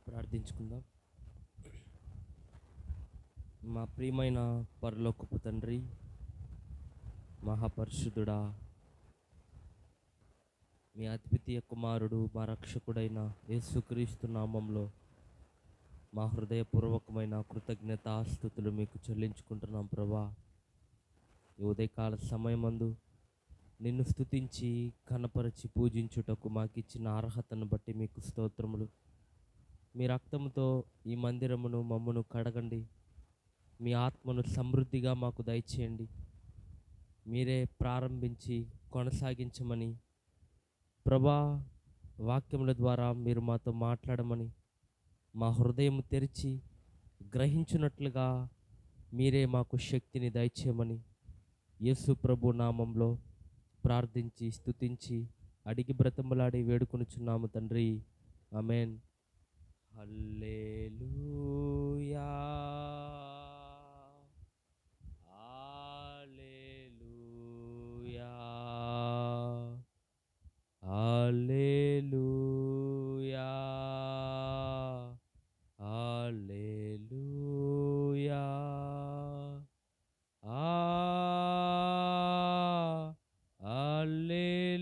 ప్రార్థించుకుందాం. మా ప్రియమైన పరలోకపు తండ్రి, మహాపరిశుద్ధుడా, మీ అద్వితీయ కుమారుడు మా రక్షకుడైన యేసుక్రీస్తు నామంలో మా హృదయపూర్వకమైన కృతజ్ఞతాస్తుతులు మీకు చెల్లించుకుంటున్నాం ప్రభా. ఈ ఉదయకాల సమయమందు నిన్ను స్తుతించి కనపరచి పూజించుటకు మాకిచ్చిన అర్హతను బట్టి మీకు స్తోత్రములు. మీ రక్తముతో ఈ మందిరమును మమ్మను కడగండి. మీ ఆత్మను సమృద్ధిగా మాకు దయచేయండి. మీరే ప్రారంభించి కొనసాగించమని ప్రభా, వాక్యముల ద్వారా మీరు మాతో మాట్లాడమని, మా హృదయం తెరిచి గ్రహించున్నట్లుగా మీరే మాకు శక్తిని దయచేయమని యేసు ప్రభు నామంలో ప్రార్థించి స్తుతించి అడిగి బ్రతములాడి వేడుకొనుచున్నాము తండ్రి. ఆమేన్. హల్లెలూయా, హల్లెలూయా, హల్లెలూయా, హల్లెలూయా,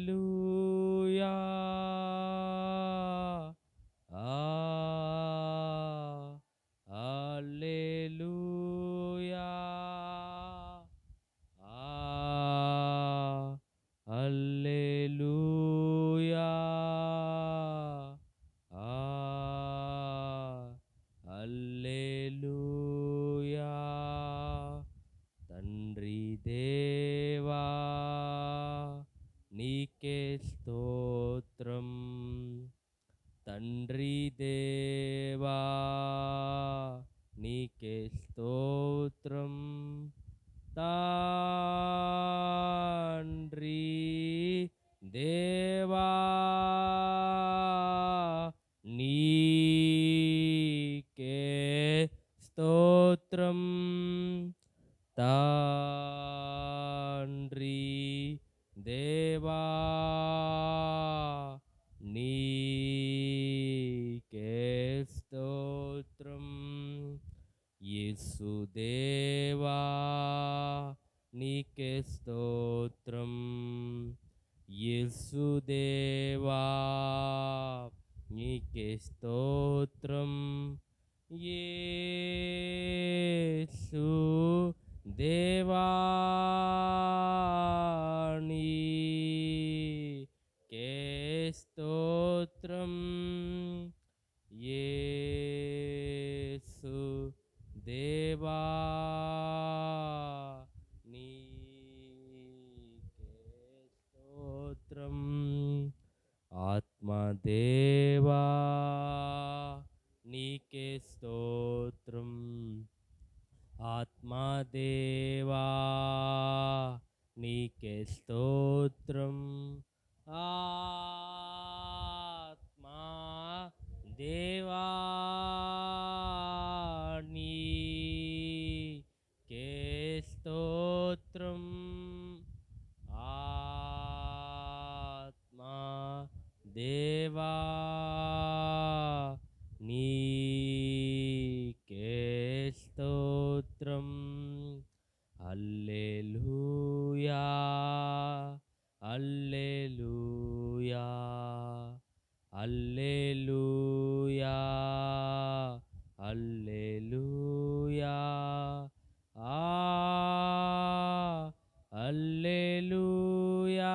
హల్లెలూయా, హల్లెలూయా, హల్లెలూయా, హల్లెలూయా. తండ్రి దేవా నీకే స్తోత్రం, తండ్రి దేవా నీకే స్తోత్రం, తండ్రి దేవా నీకే స్తోత్రం, తండ్రి దేవా నీకే స్తోత్రం, యేసు దేవా నీకే స్తోత్రం, యేసు దేవా నీకే స్తోత్రం, యేసు దేవా నీకే స్తోత్రం, యేసు దేవా నీకే స్తోత్రం, ఆత్మదేవా నీకే స్తోత్రం, ఆత్మదేవా నీకే స్తోత్రం, ఆత్మదేవా నీకే స్తోత్రం, ఆత్మదేవా నీకే స్తోత్రం, హల్లెలూయా, హల్లెలూయా, హల్లెలూయా, హల్లెలూయా, హల్లెలూయా,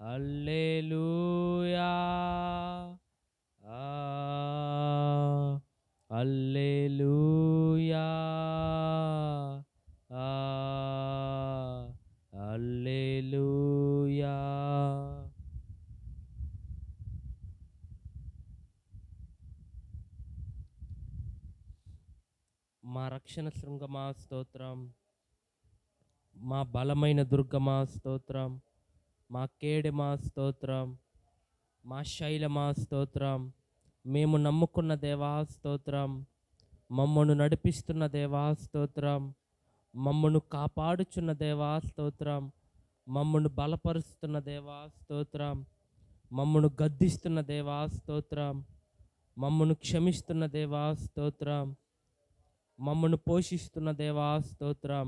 హల్లెలూయా, హల్లెలూయా, హల్లెలూయా. మా రక్షణ శృంగమా స్తోత్రం, మా బలమైన దుర్గమా స్తోత్రం, మా కేడెమా స్తోత్రం, మా శైలమా స్తోత్రం, మేము నమ్ముకున్న దేవా స్తోత్రం, మమ్మను నడిపిస్తున్న దేవా స్తోత్రం, మమ్మను కాపాడుచున్న దేవా స్తోత్రం, మమ్మను బలపరుస్తున్న దేవా స్తోత్రం, మమ్మను గద్దిస్తున్న దేవా స్తోత్రం. మమ్మను క్షమిస్తున్న దేవా స్తోత్రం. మమ్మను పోషిస్తున్న దేవా స్తోత్రం.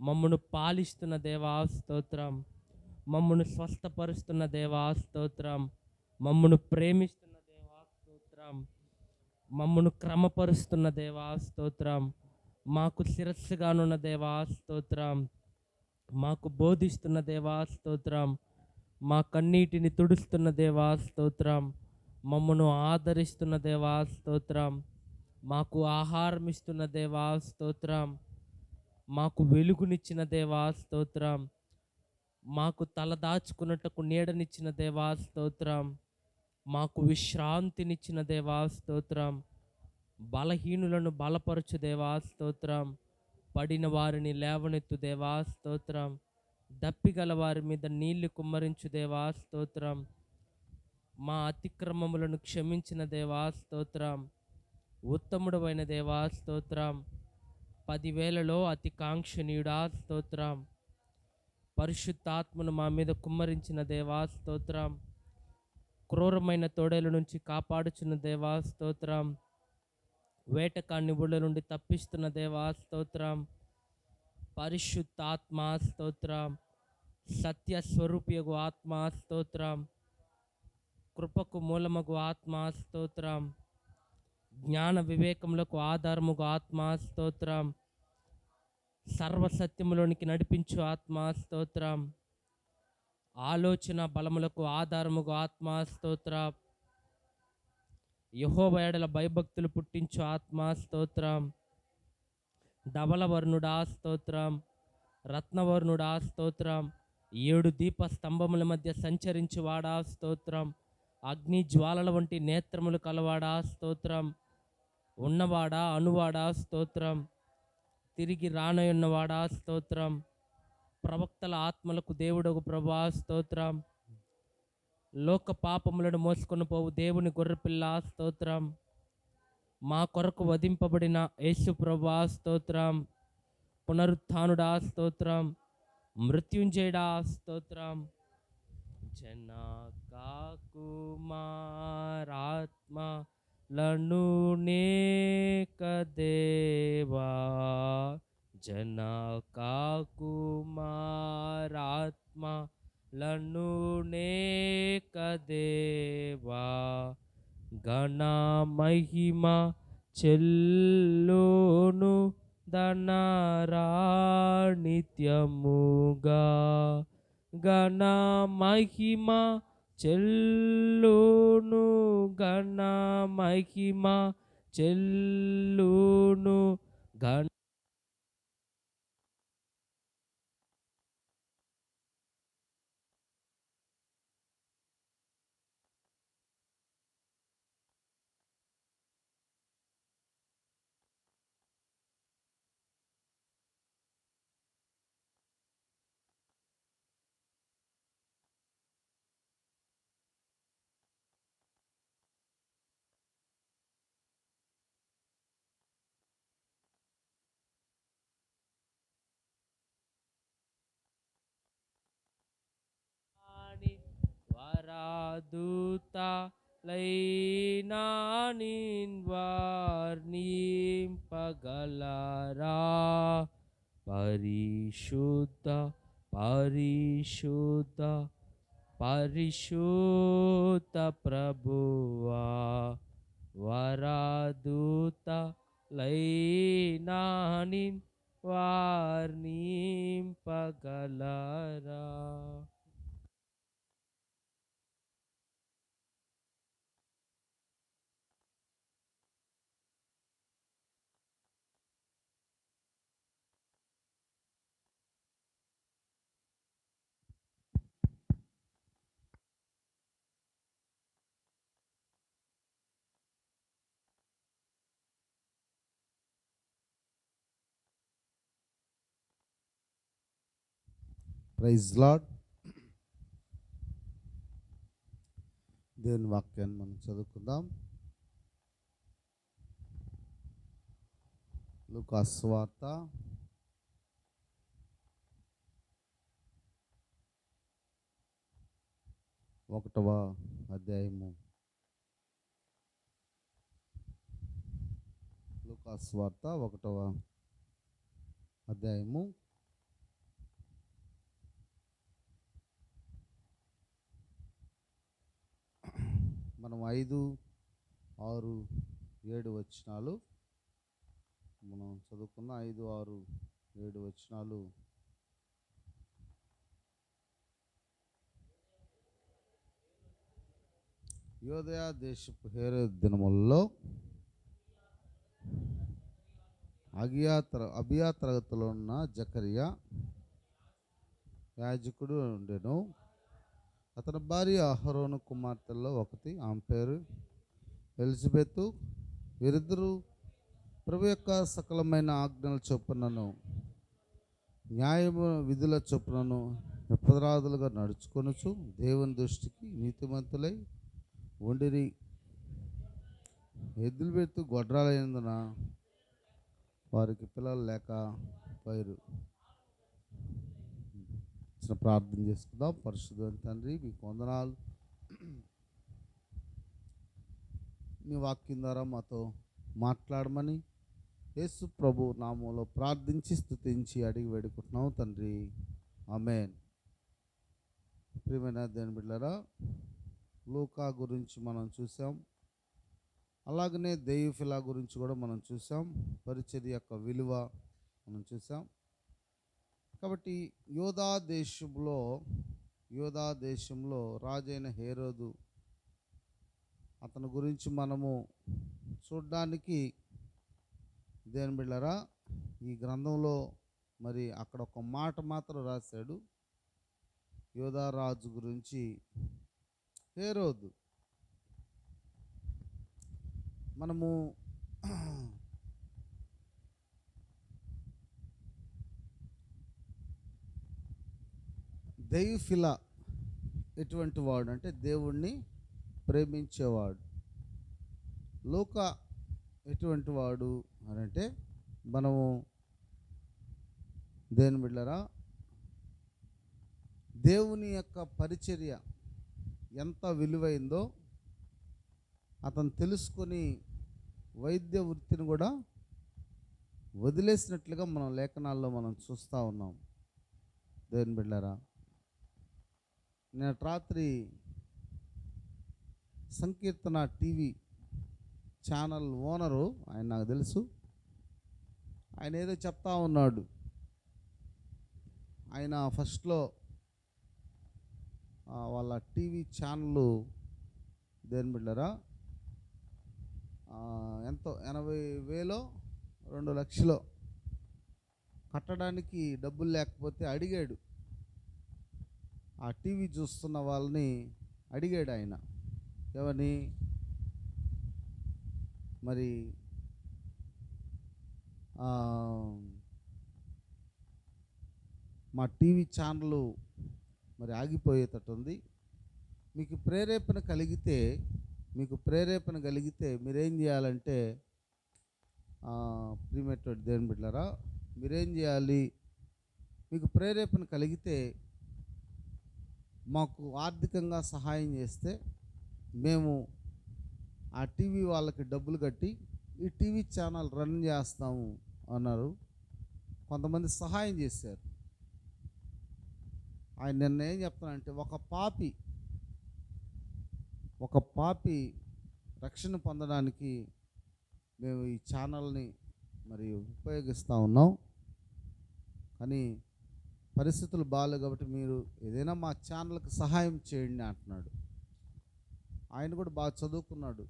మమ్మను పాలిస్తున్న దేవా స్తోత్రం. మమ్మను స్వస్థపరుస్తున్న దేవా స్తోత్రం. మమ్మను ప్రేమిస్తున్న దేవా స్తోత్రం. మమ్మను క్రమపరుస్తున్న దేవా స్తోత్రం. మాకు శిరస్సుగానున్న దేవా స్తోత్రం. మాకు బోధిస్తున్న దేవా స్తోత్రం. మా కన్నీటిని తుడుస్తున్న దేవా స్తోత్రం. మమ్మను ఆదరిస్తున్న దేవా స్తోత్రం. మాకు ఆహారం ఇస్తున్న దేవా స్తోత్రం. మాకు వెలుగునిచ్చిన దేవా స్తోత్రం. మాకు తల దాచుకున్నట్టుకు నీడనిచ్చిన దేవా స్తోత్రం. మాకు విశ్రాంతినిచ్చిన దేవా స్తోత్రం. బలహీనులను బలపరచు దేవా స్తోత్రం. పడిన వారిని లేవనెత్తు దేవా స్తోత్రం. దప్పిగల వారి మీద నీళ్లు కుమ్మరించు దేవా స్తోత్రం. మా అతిక్రమములను క్షమించిన దేవా స్తోత్రం. ఉత్తముడమైన దేవా స్తోత్రం. 10,000లో అతి కాంక్షణీయుడా స్తోత్రం. పరిశుద్ధాత్మను మా మీద కుమ్మరించిన దేవా స్తోత్రం. క్రూరమైన తోడేల నుంచి కాపాడుచున్న దేవా స్తోత్రం. వేటకాన్ని ఊళ్ళ నుండి తప్పిస్తున్న దేవా స్తోత్రం. పరిశుద్ధాత్మ స్తోత్రం. సత్య స్వరూపియగు ఆత్మ స్తోత్రం. కృపకు మూలమగు ఆత్మ స్తోత్రం. జ్ఞాన వివేకములకు ఆధారముగు ఆత్మ స్తోత్రం. సర్వసత్యములోనికి నడిపించు ఆత్మ స్తోత్రం. ఆలోచన బలములకు ఆధారముగు ఆత్మ స్తోత్రం. యెహోవా యెడల భయభక్తులు పుట్టించు ఆత్మ స్తోత్రం. ధవలవర్ణుడా స్తోత్రం. రత్నవర్ణుడా స్తోత్రం. 7 దీప స్తంభముల మధ్య సంచరించువాడా స్తోత్రం. అగ్ని జ్వాలల వంటి నేత్రములు కలవాడా స్తోత్రం. ఉన్నవాడా అనువాడా స్తోత్రం. తిరిగి రానయున్నవాడా స్తోత్రం. ప్రవక్తల ఆత్మలకు దేవుడగు ప్రభువా స్తోత్రం. లోక పాపములను మోసుకొని పోవు దేవుని గొర్రెపిల్ల స్తోత్రం. మా కొరకు వధింపబడిన యేసు ప్రభువా స్తోత్రం. పునరుత్థానుడా స్తోత్రం. మృత్యుంజయుడా స్తోత్రం. జనకా కుమారాత్మలను నేకదేవా. జనకా కుమారాత్మలను నేకదేవా. ఘన మహిమ చెల్లును ధనరా నిత్యముగా. ఘన మహిమ చెల్లును. ఘన మహిమ చెల్లును. ఘన వరాదూత లైనా నిన్వార్నింపగలరా. పరిశుద్ధ పరిశుద్ధ పరిశుద్ధ ప్రభువా. వరాదూత లైనా నిన్వార్నింపగలరా. Praise lord. దేవుని వాక్యాన్ని మనం చదువుకుందాం. లూకా సువార్త 10 ఒకటవ అధ్యాయము. లూకా సువార్త 1వ అధ్యాయము. మనం 5, 6, 7 వచనాలు మనం చదువుకున్న 5, 6, 7 వచనాలు. యోదయ దేశపు హేరోదు దినములలో అబియా తరగతిలో ఉన్న జకరియా యాజకుడు ఉండెను. అతని భార్య అహరోను కుమార్తెల్లో ఒకటి, ఆమె పేరు ఎలిజబెతు. వీరిద్దరూ ప్రభు యొక్క సకలమైన ఆజ్ఞల చొప్పునను న్యాయము విధుల చొప్పునను నిరపరాధులుగా నడుచుకొనుచు దేవుని దృష్టికి నీతిమంతులై ఉండిరి. ఎలిజబెతు గొడ్రాలైనందున వారికి పిల్లలు లేక పోయిరు. ప్రార్థన చేసుకుందాం. పరిశుద్ధ తండ్రి, మీకు వందనాలు. నీ వాక్యం ద్వారా మాతో మాట్లాడమని యేసు ప్రభు నామములో ప్రార్థించి స్తుతించి అడిగి వేడుకుంటున్నాం తండ్రి, ఆమేన్. ప్రియమైన దేవుని బిడ్డలారా, లూకా గురించి మనం చూసాం. అలాగనే దెయూఫిలా గురించి కూడా మనం చూసాం. పరిచర్య యొక్క విలువ మనం చూసాం. కాబట్టి యోధా దేశంలో రాజైన హేరోదు, అతని గురించి మనము చూడడానికి దేవుని బిడ్డలారా ఈ గ్రంథంలో మరి అక్కడ ఒక మాట మాత్రం రాశాడు. యోధా రాజు గురించి హేరోదు. మనము దెయూఫిలా ఎటువంటి వాడు అంటే దేవుణ్ణి ప్రేమించేవాడు. లూకా ఎటువంటి వాడు అని అంటే, మనము దేవుని బిడ్డలారా దేవుని యొక్క పరిచర్య ఎంత విలువైందో అతను తెలుసుకొని వైద్య వృత్తిని కూడా వదిలేసినట్లుగా మనం లేఖనాల్లో మనం చూస్తూ ఉన్నాం. దేవుని బిడ్డలారా, నేను రాత్రి సంకీర్తన టీవీ ఛానల్ ఓనరు, ఆయన నాకు తెలుసు, ఆయన ఏదో చెప్తా ఉన్నాడు. ఆయన ఫస్ట్లో వాళ్ళ టీవీ ఛానల్ దేని బిడ్డరా ఎంతో 80,000 2 లక్షలు కట్టడానికి డబ్బులు లేకపోతే అడిగాడు. ఆ టీవీ చూస్తున్న వాళ్ళని అడిగాడు ఆయన, ఏమని, మరి మా టీవీ ఛానల్ మరి ఆగిపోయేటట్టు ఉంది, మీకు ప్రేరేపణ కలిగితే మీరేం చేయాలంటే, ప్రీమేటెడ్ దేవుని బిడ్డలారా, మీరేం చేయాలి, మీకు ప్రేరేపణ కలిగితే మాకు ఆర్థికంగా సహాయం చేస్తే మేము ఆ టీవీ వాళ్ళకి డబ్బులు కట్టి ఈ టీవీ ఛానల్ రన్ చేస్తాము అన్నారు. కొంతమంది సహాయం చేశారు. ఆయన నిన్న ఏం చెప్తానంటే, ఒక పాపి రక్షణ పొందడానికి మేము ఈ ఛానల్ని మరి ఉపయోగిస్తూ ఉన్నాం, కానీ పరిస్థితులు బాగాలేవు కాబట్టి మీరు ఏదైనా మా ఛానల్కి సహాయం చేయండి అంటున్నాడు. ఆయన కూడా బాగా చదువుకున్నాడు.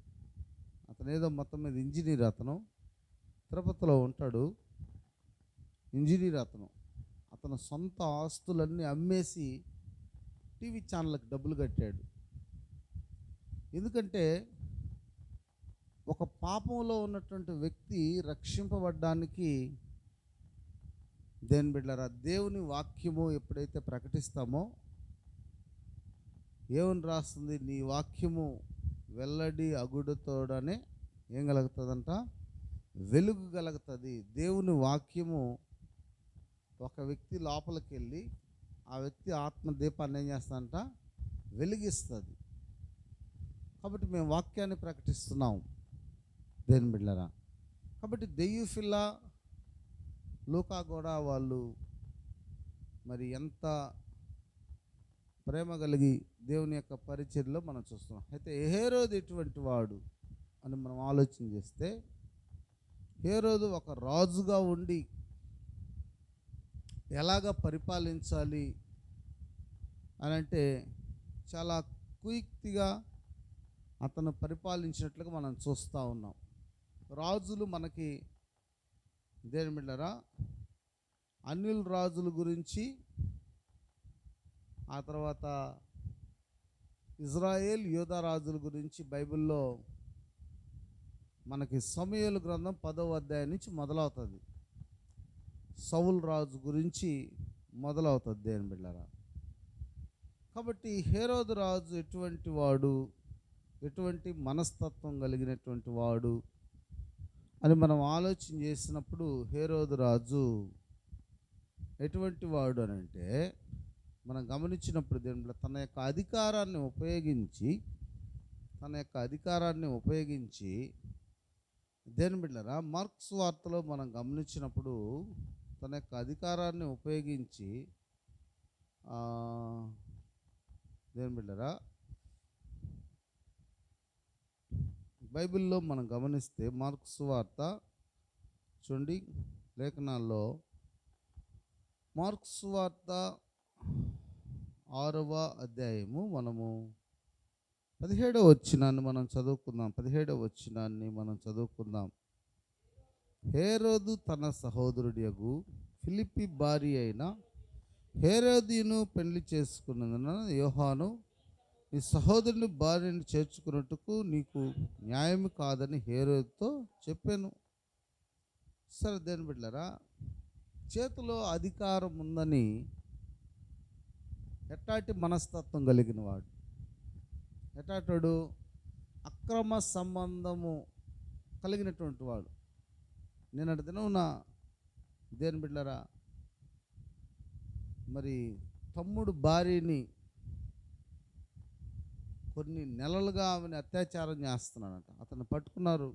అతను ఏదో మొత్తం మీద ఇంజనీర్. అతను తిరుపతిలో ఉంటాడు, ఇంజనీర్. అతను సొంత ఆస్తులన్నీ అమ్మేసి టీవీ ఛానల్కి డబ్బులు కట్టాడు. ఎందుకంటే ఒక పాపంలో ఉన్నటువంటి వ్యక్తి రక్షింపబడ్డానికి, దేవుని బిడ్డలారా, దేవుని వాక్యము ఎప్పుడైతే ప్రకటిస్తామో, ఏమని రాస్తుంది, నీ వాక్యము వెల్లడి అగుడుతోడనే ఏం కలుగుతుందంట, వెలుగు కలుగుతుంది. దేవుని వాక్యము ఒక వ్యక్తి లోపలికి వెళ్ళి ఆ వ్యక్తి ఆత్మదీపాన్ని ఏం చేస్తాడంట, వెలిగిస్తుంది. కాబట్టి మేము వాక్యాన్ని ప్రకటిస్తున్నాం దేని బిడ్డరా. కాబట్టి దెయ్యూఫిల్లా లూకా కూడా వాళ్ళు మరి ఎంత ప్రేమ కలిగి దేవుని యొక్క పరిచర్యలో మనం చూస్తున్నాం. అయితే హేరోదు ఎటువంటి వాడు అని మనం ఆలోచన చేస్తే, హేరోదు ఒక రాజుగా ఉండి ఎలాగ పరిపాలించాలి అని అంటే చాలా కుయుక్తిగా అతను పరిపాలించినట్లుగా మనం చూస్తూ ఉన్నాం. రాజులు మనకి దేని బిడ్డరా అన్యుల రాజుల గురించి, ఆ తర్వాత ఇజ్రాయేల్ యూదా రాజుల గురించి బైబిల్లో మనకి సమూయేలు గ్రంథం 10వ అధ్యాయం నుంచి మొదలవుతుంది. సౌలు రాజు గురించి మొదలవుతుంది దేని బిడ్డరా. కాబట్టి హేరోదు రాజు ఎటువంటి వాడు, ఎటువంటి మనస్తత్వం కలిగినటువంటి వాడు అని మనం ఆలోచన చేసినప్పుడు, హేరోదు రాజు ఎటువంటి వాడు అని అంటే మనం గమనించినప్పుడు దీంట్లో తన యొక్క అధికారాన్ని ఉపయోగించి దేని బిడ్డరా మార్క్స్ వార్తలో మనం గమనించినప్పుడు తన యొక్క అధికారాన్ని ఉపయోగించి దేని బిడ్డరా బైబిల్లో మనం గమనిస్తే మార్క్స్ వార్త చూడండి, లేఖనాల్లో మార్క్స్ వార్త 6వ అధ్యాయము మనము 17వ వచనాన్ని మనం చదువుకుందాం. 17వ వచనాన్ని మనం చదువుకుందాం. హేరోదు తన సహోదరుడియగు ఫిలిప్పి భార్య అయిన హేరోదియను పెళ్లి చేసుకున్నందున యోహాను నీ సహోదరుని భార్యను చేర్చుకున్నట్టుకు నీకు న్యాయం కాదని హేరోదుతో చెప్పాను. సరే దేని బిడ్డలారా, చేతిలో అధికారం ఉందని ఎట్టాటి మనస్తత్వం కలిగిన వాడు, ఎట్టాటోడు అక్రమ సంబంధము కలిగినటువంటి వాడు. నిన్నటి దినమున దేని బిడ్డలారా మరి తమ్ముడు భార్యని కొన్ని నెలలుగా ఆమెను అత్యాచారం చేస్తున్నాడంట. అతను పట్టుకున్నారు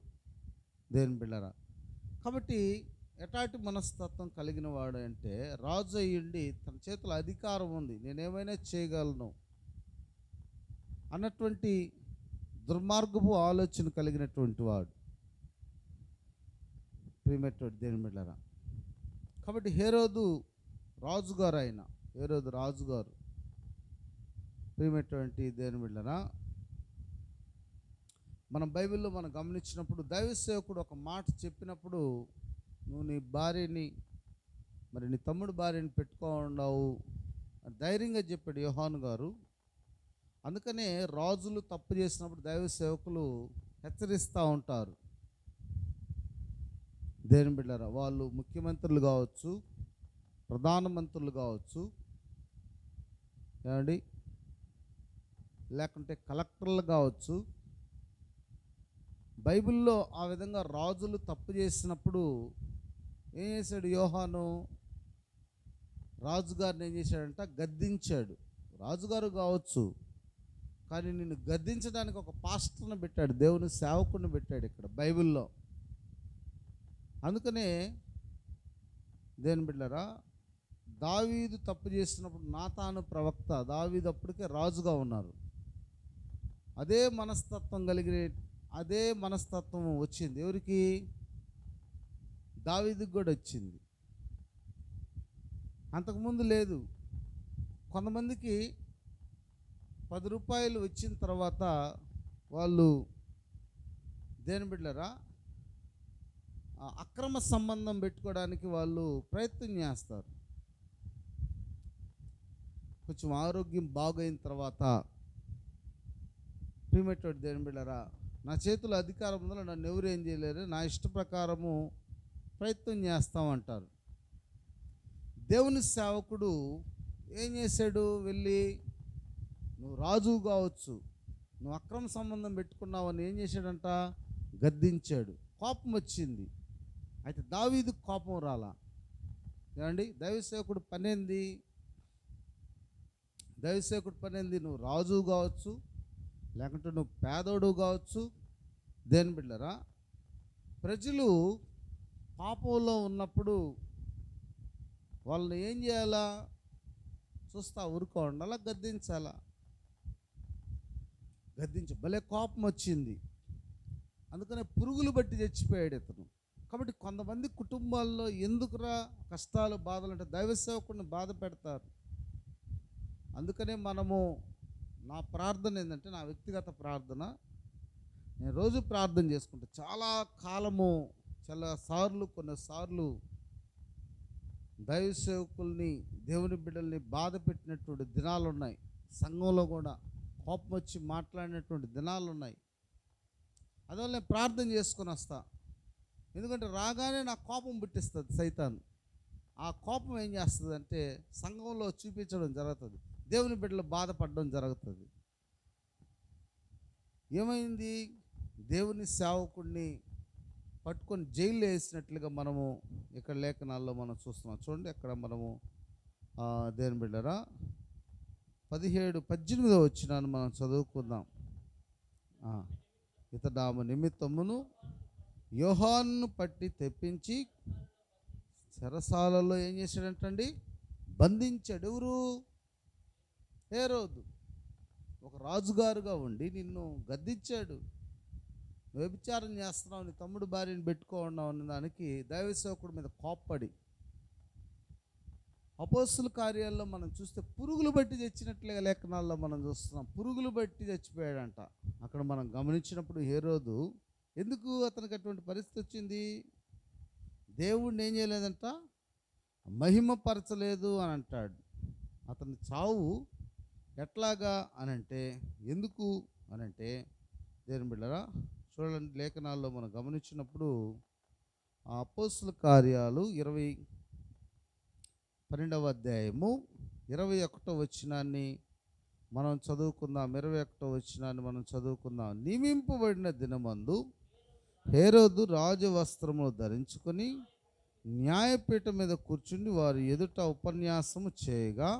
దేని బిడ్డలారా. కాబట్టి ఎటాటి మనస్తత్వం కలిగిన వాడు అంటే రాజు అయ్యుండి తన చేతిలో అధికారం ఉంది, నేనేమైనా చేయగలను అన్నటువంటి దుర్మార్గపు ఆలోచన కలిగినటువంటి వాడు ప్రియమైనటువంటి దేని బిడ్డలారా. కాబట్టి హేరోదు రాజుగారు ప్రియమైనటువంటి దేని బిడ్డలారా, మనం బైబిల్లో మనం గమనించినప్పుడు దైవ సేవకుడు ఒక మాట చెప్పినప్పుడు, నువ్వు నీ భార్యని మరి నీ తమ్ముడు భార్యని పెట్టుకోండావు ధైర్యంగా చెప్పాడు యోహాను గారు. అందుకనే రాజులు తప్పు చేసినప్పుడు దైవ సేవకులు హెచ్చరిస్తూ ఉంటారు దేని బిడ్డలారా. వాళ్ళు ముఖ్యమంత్రులు కావచ్చు, ప్రధానమంత్రులు కావచ్చు, ఏమండి, లేకుంటే కలెక్టర్లు కావచ్చు. బైబిల్లో ఆ విధంగా రాజులు తప్పు చేసినప్పుడు ఏం చేశాడు యోహాను? రాజుగారిని ఏం చేశాడంట? గద్దించాడు. రాజుగారు కావచ్చు, కానీ నిన్ను గద్దించడానికి ఒక పాస్టర్ని పెట్టాడు, దేవుని సేవకుడిని పెట్టాడు ఇక్కడ బైబిల్లో. అందుకనే దేని బిడ్డలారా, దావీదు తప్పు చేసినప్పుడు నాతాను ప్రవక్త, దావీదు అప్పటికే రాజుగా ఉన్నారు, అదే మనస్తత్వం వచ్చింది ఎవరికి? దావీదుకు కూడా వచ్చింది. అంతకుముందు లేదు. కొంతమందికి 10 రూపాయలు వచ్చిన తర్వాత వాళ్ళు దేని బిడ్డలారా అక్రమ సంబంధం పెట్టుకోవడానికి వాళ్ళు ప్రయత్నం చేస్తారు. కొంచెం ఆరోగ్యం బాగైన తర్వాత ప్రియమైనటువంటి దేని బిడ్డలారా, నా చేతిలో అధికారం ఉందో నన్ను ఎవరు ఏం చేయలేరు, నా ఇష్ట ప్రకారము ప్రయత్నం చేస్తామంటారు. దేవుని సేవకుడు ఏం చేశాడు? వెళ్ళి నువ్వు రాజు కావచ్చు, నువ్వు అక్రమ సంబంధం పెట్టుకున్నావని ఏం చేశాడంట? గద్దించాడు. కోపం వచ్చింది. అయితే దావీదుకు కోపం రాలా. ఏమండి, దైవ సేవకుడు పనేంది? దైవసేవకుడి పని ఏంది? నువ్వు రాజు కావచ్చు, లేకుంటే నువ్వు పేదోడు కావచ్చు. దేని బిడ్డరా, ప్రజలు పాపంలో ఉన్నప్పుడు వాళ్ళని ఏం చేయాలా? చూస్తా ఊరుకో ఉండాలా? గద్దించాలా? భలే కోపం వచ్చింది. అందుకనే పురుగులు బట్టి చచ్చిపోయాడు ఇతను. కాబట్టి కొంతమంది కుటుంబాల్లో ఎందుకురా కష్టాలు బాధలు అంటే దైవ సేవకుడిని బాధ పెడతారు. అందుకనే మనము, నా ప్రార్థన ఏంటంటే, నా వ్యక్తిగత ప్రార్థన, నేను రోజు ప్రార్థన చేసుకుంటా. చాలా కాలము, కొన్నిసార్లు దైవ సేవకుల్ని, దేవుని బిడ్డల్ని బాధ పెట్టినటువంటి దినాలు ఉన్నాయి. సంఘంలో కూడా కోపం వచ్చి మాట్లాడినటువంటి దినాలు ఉన్నాయి. అందువల్ల నేను ప్రార్థన చేసుకొని వస్తా. ఎందుకంటే రాగానే నా కోపం పుట్టిస్తుంది సైతాను. ఆ కోపం ఏం చేస్తుంది అంటే సంఘంలో చూపించడం జరుగుతుంది, దేవుని బిడ్డలు బాధపడడం జరుగుతుంది. ఏమైంది? దేవుని సేవకుడిని పట్టుకొని జైల్లో వేసినట్లుగా మనము ఇక్కడ లేఖనాల్లో మనం చూస్తున్నాం. చూడండి, అక్కడ మనము దేవుని బిడ్డరా 17-18 వచ్చినాను మనం చదువుకుందాం. ఇతడు ఆమె నిమిత్తమును యోహాను పట్టి తెప్పించి చెరసాలలో ఏం చేశాడంటండి? బంధించాడు. ఎవరు? హేరోదు. ఒక రాజుగారుగా ఉండి నిన్ను గద్దించాడు. వ్యభిచారం చేస్తున్నావు, నీ తమ్ముడు భార్యని పెట్టుకోన్నావు అన్న దానికి దైవ సేవకుడి మీద కోప్పడి, అపోస్తుల కార్యాల్లో మనం చూస్తే పురుగులు బట్టి చచ్చినట్లుగా లేఖనాల్లో మనం చూస్తున్నాం. పురుగులు బట్టి చచ్చిపోయాడంట. అక్కడ మనం గమనించినప్పుడు హేరోదు ఎందుకు అతనికి అటువంటి పరిస్థితి వచ్చింది? దేవుడిని ఏం చేయలేదంట, మహిమపరచలేదు అని అంటాడు. అతని చావు ఎట్లాగా అనంటే, ఎందుకు అనంటే, దేవుని బిడ్డరా చూడండి, లేఖనాల్లో మనం గమనించినప్పుడు ఆ అపోస్తుల కార్యాలు 12వ అధ్యాయము 21వ వచనాన్ని మనం చదువుకుందాం. 21వ వచనాన్ని మనం చదువుకుందాం. నియమింపబడిన దినమందు హేరోదు రాజవస్త్రములు ధరించుకొని న్యాయపీఠం మీద కూర్చుని వారి ఎదుట ఉపన్యాసము చేయగా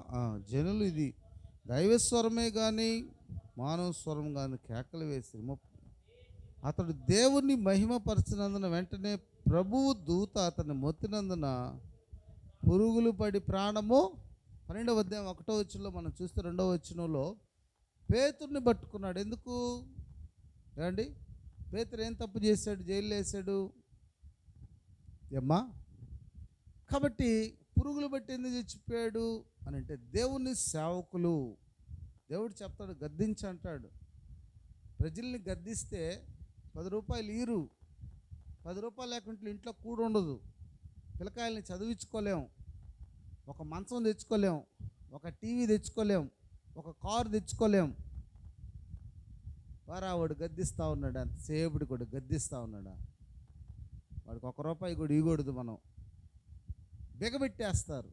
జనులు ఇది దైవస్వరమే కానీ మానవ స్వరం కానీ కేకలు వేసి, అతడు దేవుణ్ణి మహిమపరచినందున వెంటనే ప్రభువు దూత అతన్ని మొత్తినందున పురుగులు పడి ప్రాణము 12వ అధ్యాయం 1వ వచనంలో మనం చూస్తే 2వ వచనంలో పేతుర్ని పట్టుకున్నాడు. ఎందుకు ఏమండి? పేతురు ఏం తప్పు చేశాడు? జైల్లో వేసాడు ఏమ్మా? కాబట్టి పురుగులు బట్టి ఎందుకు చచ్చిపోయాడు అని అంటే, దేవుని సేవకులు, దేవుడు చెప్తాడు గద్దించి అంటాడు. ప్రజల్ని గద్దిస్తే 10 రూపాయలు ఈరు, 10 రూపాయలు లేకుంటే ఇంట్లో కూడు ఉండదు. పిల్లకాయల్ని చదివించుకోలేం, ఒక మంచం తెచ్చుకోలేం, ఒక టీవీ తెచ్చుకోలేం, ఒక కారు తెచ్చుకోలేం. వాడు గద్దిస్తూ ఉన్నాడు, అంతసేపుడు కూడా గద్దిస్తూ ఉన్నాడా? వాడికి 1 రూపాయి కూడా ఇవ్వకూడదు. మనం బిగబెడతారు,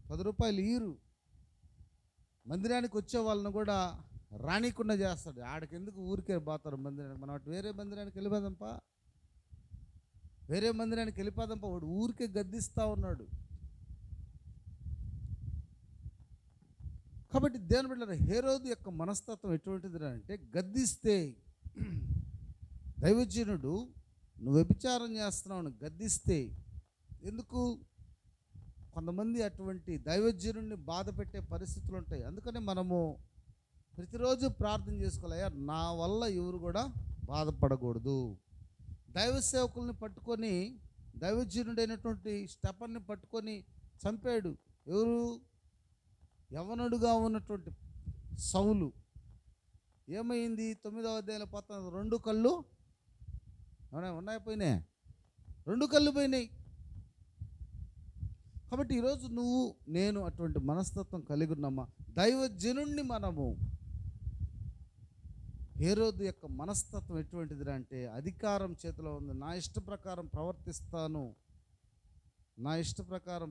10 రూపాయలు ఈరు. మందిరానికి వచ్చే వాళ్ళని కూడా రానికుండా చేస్తాడు. ఆడికి ఎందుకు ఊరికే పోతారు మందిరానికి? మనం అటు వేరే మందిరానికి వెళ్ళిపోదాంపా, వాడు ఊరికే గద్దిస్తూ ఉన్నాడు. కాబట్టి దేవుని బిడ్డలారా, హేరోదు యొక్క మనస్తత్వం ఎటువంటిది అంటే, గద్దిస్తే, దైవజనుడు నువ్వు వ్యభిచారం చేస్తున్నావు గద్దిస్తే, ఎందుకు? కొంతమంది అటువంటి దైవజనుడిని బాధ పెట్టే పరిస్థితులు ఉంటాయి. అందుకని మనము ప్రతిరోజు ప్రార్థన చేసుకోవాలి, అయ్యా నా వల్ల ఎవరు కూడా బాధపడకూడదు. దైవ సేవకుల్ని పట్టుకొని, దైవజనుడైనటువంటి స్టెఫన్ని పట్టుకొని చంపాడు. ఎవరు? యవనుడుగా ఉన్నటువంటి సౌలు. ఏమైంది? 9వ అధ్యాయంలో 2 కళ్ళు పోయినాయి, 2 కళ్ళు పోయినాయి. కాబట్టి ఈరోజు నువ్వు నేను అటువంటి మనస్తత్వం కలిగి ఉన్నామా? దైవజనుణ్ణి మనము, హేరోదు యొక్క మనస్తత్వం ఎటువంటిది అంటే, అధికారం చేతిలో ఉంది, నా ఇష్ట ప్రకారం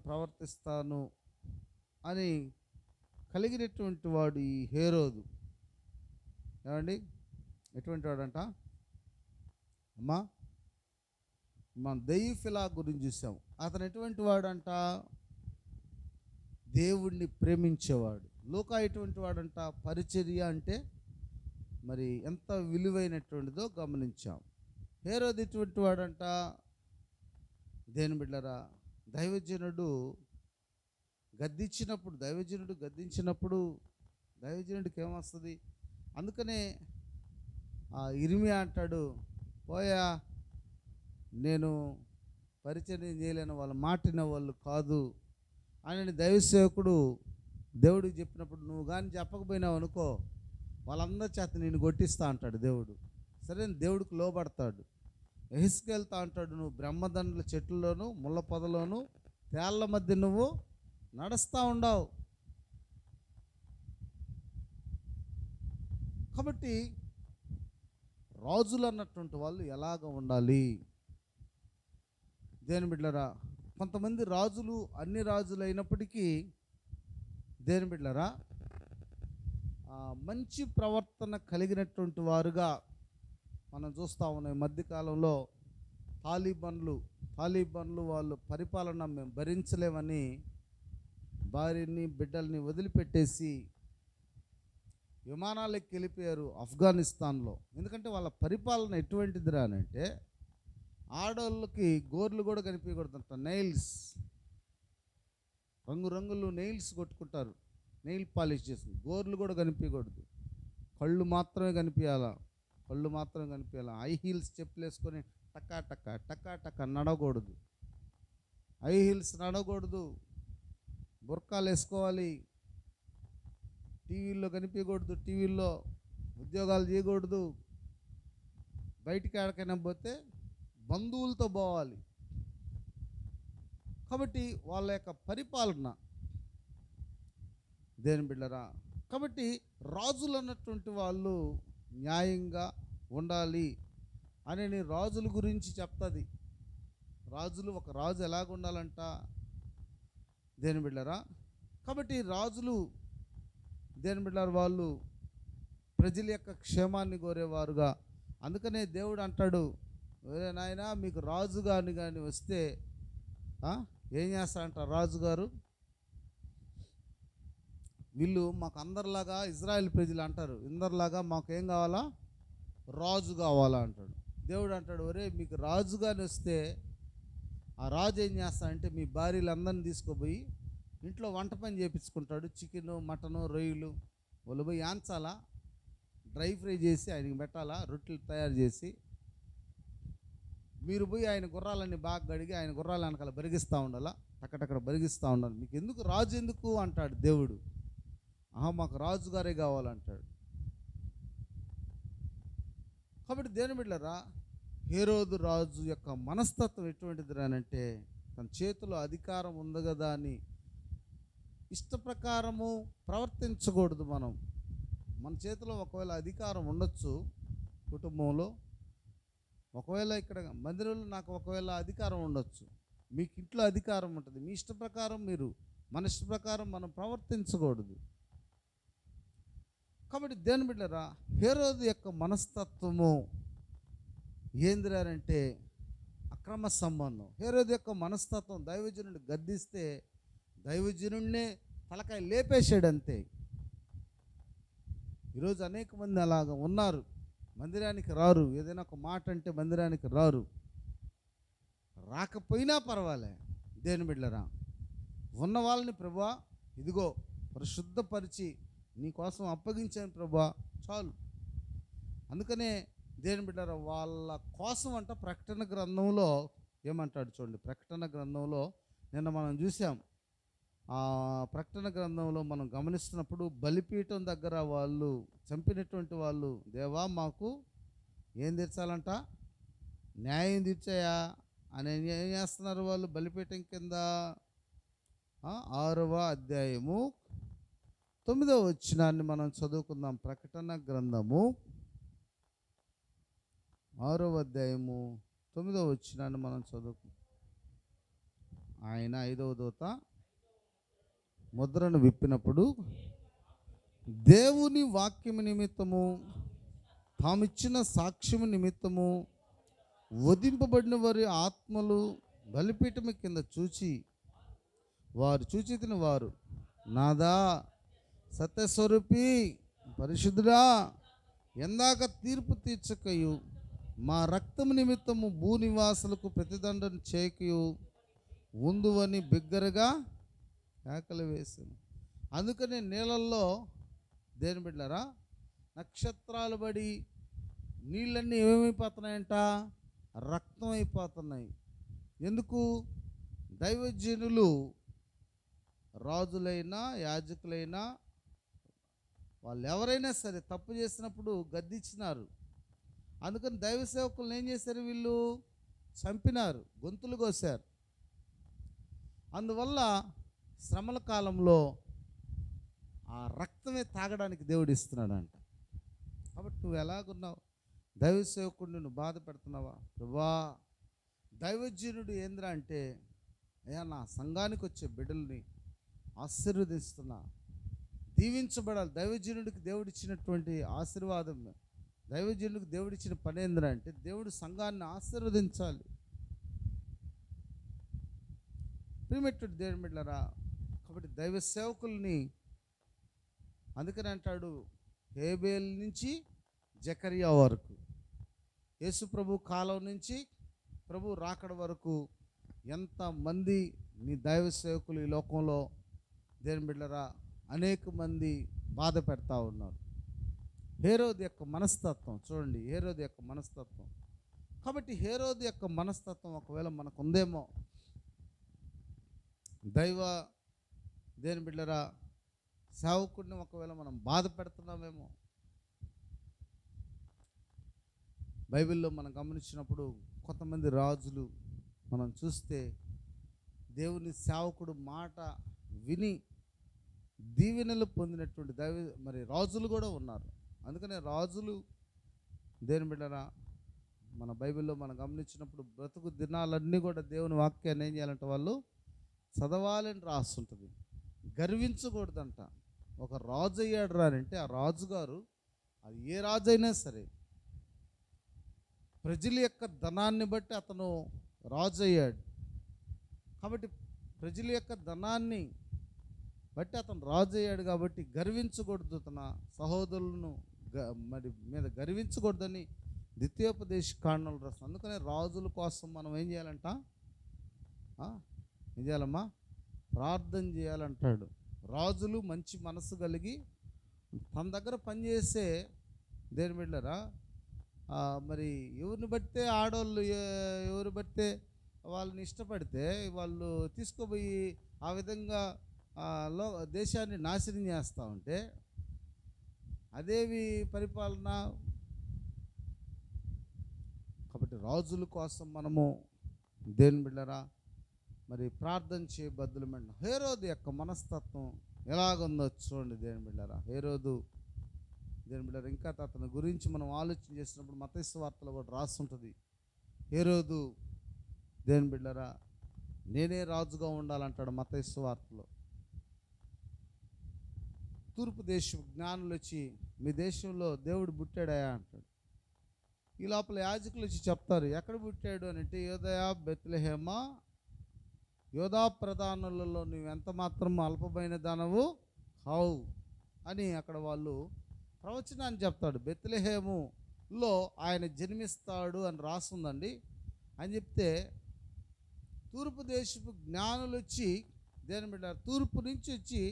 ప్రవర్తిస్తాను అని కలిగినటువంటి వాడు ఈ హేరోదు. ఏమండి? ఎటువంటి వాడంట అమ్మా? మనం దెయిఫిలా గురించి చూసాం. అతను ఎటువంటి వాడంట? దేవుణ్ణి ప్రేమించేవాడు. లూకా ఎటువంటి వాడంట, పరిచర్య అంటే మరి ఎంత విలువైనటువంటిదో గమనించాం. హేరోదు ఎటువంటి వాడంట, దేని బిడ్డరా, దైవజనుడు గద్దించినప్పుడు దైవజనుడికి ఏమొస్తుంది? అందుకనే ఇర్మియా అంటాడు, పోయా, నేను పరిచర్య చేయలేని వాళ్ళ మాటిన వాళ్ళు కాదు అని దైవ సేవకుడు దేవుడికి చెప్పినప్పుడు, నువ్వు కానీ చెప్పకపోయినావు అనుకో, వాళ్ళందరి చేత నేను కొట్టిస్తా అంటాడు దేవుడు. సరే, దేవుడికి లోబడతాడు. ఎహిస్కేల్తో అంటాడు, నువ్వు బ్రహ్మదండ్రుల చెట్లలోను ముళ్ళ పొదలోను తేళ్ల మధ్య నువ్వు నడుస్తూ ఉండవు. కాబట్టి రాజులు అన్నటువంటి వాళ్ళు ఎలాగ ఉండాలి? దేని బిడ్డలరా, కొంతమంది రాజులు అన్ని రాజులు అయినప్పటికీ దేని బిడ్డలరా మంచి ప్రవర్తన కలిగినటువంటి వారుగా మనం చూస్తూ ఉన్నాం. ఈ మధ్యకాలంలో తాలిబన్లు వాళ్ళు పరిపాలన మేము భరించలేమని భార్యని బిడ్డల్ని వదిలిపెట్టేసి విమానాలకు వెళ్ళిపోయారు ఆఫ్ఘనిస్తాన్లో. ఎందుకంటే వాళ్ళ పరిపాలన ఎటువంటిదిరా అంటే, ఆడవాళ్ళకి గోర్లు కూడా కనిపించకూడదంట, నెయిల్స్, రంగురంగులు నెయిల్స్ కొట్టుకుంటారు, నెయిల్ పాలిష్ చేసి, గోర్లు కూడా కనిపించకూడదు, కళ్ళు మాత్రమే కనిపించాలా. హై హీల్స్ చెప్పులు వేసుకొని టక్కా టక్కా టక్కా టక్కా నడవకూడదు, హై హీల్స్ నడవకూడదు, బుర్కాలు వేసుకోవాలి, టీవీల్లో కనిపించకూడదు, టీవీల్లో ఉద్యోగాలు చేయకూడదు, బయటికి ఎక్కడికైనా పోతే బంధువులతో పోవాలి. కాబట్టి వాళ్ళ యొక్క పరిపాలన దేని బిడ్డరా, కాబట్టి రాజులు అన్నటువంటి వాళ్ళు న్యాయంగా ఉండాలి అని రాజుల గురించి చెప్తుంది. ఒక రాజు ఎలాగ ఉండాలంట దేని బిడ్డరా. కాబట్టి రాజులు దేని బిడ్డరు, వాళ్ళు ప్రజల యొక్క క్షేమాన్ని కోరేవారుగా. అందుకనే దేవుడు అంటాడు, నాయనా మీకు రాజు కానీ వస్తే ఏం చేస్తారంట రాజుగారు, వీళ్ళు మాకు అందరిలాగా ఇజ్రాయెల్ ప్రజలు అంటారు, అందరిలాగా మాకు ఏం కావాలా, రాజు కావాలా అంటాడు. దేవుడు అంటాడు, ఒరే మీకు రాజుగాని వస్తే ఆ రాజు ఏం చేస్తాడంటే మీ భార్యలందరినీ తీసుకుపోయి ఇంట్లో వంట పని చేయించుకుంటాడు. చికెను, మటను, రొయ్యలు వాళ్ళు పోయి యాంచాలా, డ్రై ఫ్రై చేసి ఆయనకి పెట్టాలా, రొట్టెలు తయారు చేసి, మీరు పోయి ఆయన గుర్రాలన్నీ బాగా గడిగి ఆయన గుర్రాలు వెనకాల బరిగిస్తూ ఉండాలా, అక్కడక్కడ బరిగిస్తూ ఉండాలి. మీకు ఎందుకు రాజు ఎందుకు అంటాడు దేవుడు. మాకు రాజుగారే కావాలంటాడు. కాబట్టి దేని బిడ్డలారా, హేరోదు రాజు యొక్క మనస్తత్వం ఎటువంటిది అంటే, తన చేతిలో అధికారం ఉంది కదా అని ఇష్ట ప్రకారము ప్రవర్తించకూడదు. మన చేతిలో ఒకవేళ అధికారం ఉండొచ్చు కుటుంబంలో, ఒకవేళ ఇక్కడ మందిరంలో నాకు ఒకవేళ అధికారం ఉండొచ్చు, మీకు ఇంట్లో అధికారం ఉంటుంది, మీ ఇష్ట ప్రకారం మన ఇష్ట ప్రకారం మనం ప్రవర్తించకూడదు. కాబట్టి దేని బిడ్డరా, హేరోదు యొక్క మనస్తత్వము ఏందిరారంటే అక్రమ సంబంధం. హేరోదు యొక్క మనస్తత్వం, దైవజనుడు గద్దిస్తే దైవజనుడినే తలకాయ లేపేసాడు అంతే. ఈరోజు అనేక మంది అలాగ ఉన్నారు, మందిరానికి రారు, ఏదైనా ఒక మాట అంటే మందిరానికి రాకపోయినా పర్వాలే. దేని బిడ్డరా, ఉన్న వాళ్ళని ప్రభువా ఇదిగో పరిశుద్ధపరిచి నీకోసం అప్పగించాను ప్రభువా చాలు. అందుకనే దేని బిడ్డరా, వాళ్ళ కోసం అంట ప్రకటన గ్రంథంలో ఏమంటాడు చూడండి. ప్రకటన గ్రంథంలో నిన్న మనం చూసాం. ఆ ప్రకటన గ్రంథంలో మనం గమనిస్తున్నప్పుడు బలిపీఠం దగ్గర వాళ్ళు చంపినటువంటి వాళ్ళు, దేవా మాకు ఏం తీర్చాలంట, న్యాయం తీర్చాయా అని ఏం చేస్తున్నారు వాళ్ళు బలిపీఠం కింద. 6వ అధ్యాయము 9వ వచనాన్ని మనం చదువుకుందాం. ప్రకటన గ్రంథము 6వ అధ్యాయము 9వ వచనాన్ని మనం చదువుకుందాం. ఆయన 5వ దూత ముద్రను విప్పినప్పుడు దేవుని వాక్యము నిమిత్తము తామిచ్చిన సాక్ష్యము నిమిత్తము వధింపబడిన వారి ఆత్మలు బలిపీఠము కింద చూచి వారు నాదా సత్యస్వరూపి పరిశుద్ధుడా, ఎందాక తీర్పు తీర్చకయు మా రక్తము నిమిత్తము భూనివాసులకు ప్రతిదండన చేయకయు ఉందువని బిగ్గరగా కేకలు వేసాను. అందుకని నీళ్ళల్లో దేని బిడ్డారా నక్షత్రాలు పడి నీళ్ళన్నీ ఏమైపోతున్నాయంట, రక్తం అయిపోతున్నాయి. ఎందుకు? దైవజనులు రాజులైనా యాజకులైనా వాళ్ళు ఎవరైనా సరే తప్పు చేసినప్పుడు గద్దించినారు. అందుకని దైవ సేవకులను ఏం చేశారు? వీళ్ళు చంపినారు, గొంతులు కోసారు. అందువల్ల శ్రమల కాలంలో ఆ రక్తమే తాగడానికి దేవుడు ఇస్తున్నాడంట. కాబట్టి నువ్వు ఎలాగున్నావు? దైవ సేవకుడిని నువ్వు బాధ పెడుతున్నావా? ప్రభా, దైవజనుడు ఏంద్రా అంటే, అయ్యా నా సంఘానికి వచ్చే బిడ్డల్ని ఆశీర్వదిస్తున్నా, దీవించబడాలి. దైవజనుడికి దేవుడిచ్చినటువంటి ఆశీర్వాదం, దైవజనుడికి దేవుడిచ్చిన పని ఏంద్రా అంటే దేవుడు సంఘాన్ని ఆశీర్వదించాలి. ప్రియమైనటువంటి దేవుని బిడ్డలారా, కాబట్టి దైవ సేవకుల్ని అందుకని అంటాడు, హేబేల్ నుంచి జకరియా వరకు, యేసు ప్రభు కాలం నుంచి ప్రభు రాకడ వరకు ఎంతమంది నీ దైవ సేవకులు ఈ లోకంలో దేవుని బిడ్డలారా అనేక మంది బాధ పెడతా ఉన్నారు. హేరోదు యొక్క మనస్తత్వం చూడండి, హేరోదు యొక్క మనస్తత్వం. కాబట్టి హేరోదు యొక్క మనస్తత్వం ఒకవేళ మనకు ఉందేమో, దైవ దేని బిడ్డరా సేవకుడిని ఒకవేళ మనం బాధ పెడుతున్నామేమో. బైబిల్లో మనం గమనించినప్పుడు కొంతమంది రాజులు మనం చూస్తే దేవుని సేవకుడు మాట విని దీవెనలు పొందినటువంటి మరి రాజులు కూడా ఉన్నారు. అందుకనే రాజులు దేని బిడ్డరా మన బైబిల్లో మనం గమనించినప్పుడు బ్రతుకు దినాలన్నీ కూడా దేవుని వాక్యాన్ని ఏం చేయాలంటే వాళ్ళు చదవాలని రాస్తుంటుంది. గర్వించకూడదంట. ఒక రాజు అయ్యాడు రానంటే ఆ రాజుగారు, అది ఏ రాజు అయినా సరే, ప్రజల యొక్క ధనాన్ని బట్టి అతను రాజు అయ్యాడు. కాబట్టి ప్రజల యొక్క ధనాన్ని బట్టి అతను రాజు అయ్యాడు. కాబట్టి గర్వించకూడదు, తన సహోదరులను మరి మీద గర్వించకూడదని ద్వితీయోపదేశ కాండంలో రాస్తాం. అందుకనే రాజుల కోసం మనం ఏం చేయాలంట, ఏం చేయాలమ్మా? ప్రార్థన చేయాలంటాడు. రాజులు మంచి మనసు కలిగి తన దగ్గర పనిచేసే దేని బిడ్డరా మరి ఎవరిని బట్టే ఆడవాళ్ళు ఎవరు బట్టే వాళ్ళని ఇష్టపడితే వాళ్ళు తీసుకుపోయి ఆ విధంగా దేశాన్ని నాశనం చేస్తూ ఉంటే అదేవి పరిపాలన? కాబట్టి రాజుల కోసం మనము దేని బిడ్డరా మరి ప్రార్థన చేయబద్దులమైన. హేరోదు యొక్క మనస్తత్వం ఎలాగుందో చూడండి దేని బిడ్డరా. హేరోదు దేని బిడ్డరా ఇంకా అతని గురించి మనం ఆలోచన చేసినప్పుడు మత్తయి సువార్తలో కూడా రాస్తుంటుంది. హేరోదు దేని బిడ్డరా నేనే రాజుగా ఉండాలంటాడు మత్తయి సువార్తలో. తూర్పు దేశం జ్ఞానులు వచ్చి మీ దేశంలో దేవుడు పుట్టాడయా అంటాడు. ఈ లోపల యాజకులు వచ్చి చెప్తారు, ఎక్కడ పుట్టాడు అని అంటే, యోదయ బెత్లెహేమ, యోధా ప్రధానులలో నువ్వెంత మాత్రం అల్పమైన దానవు కావు అని అక్కడ వాళ్ళు ప్రవచనాన్ని చెప్తాడు. బెత్లెహేములో ఆయన జన్మిస్తాడు అని రాస్తుందండి. అని చెప్తే తూర్పు దేశపు జ్ఞానులు వచ్చి దేని బిడ్డ తూర్పు నుంచి వచ్చి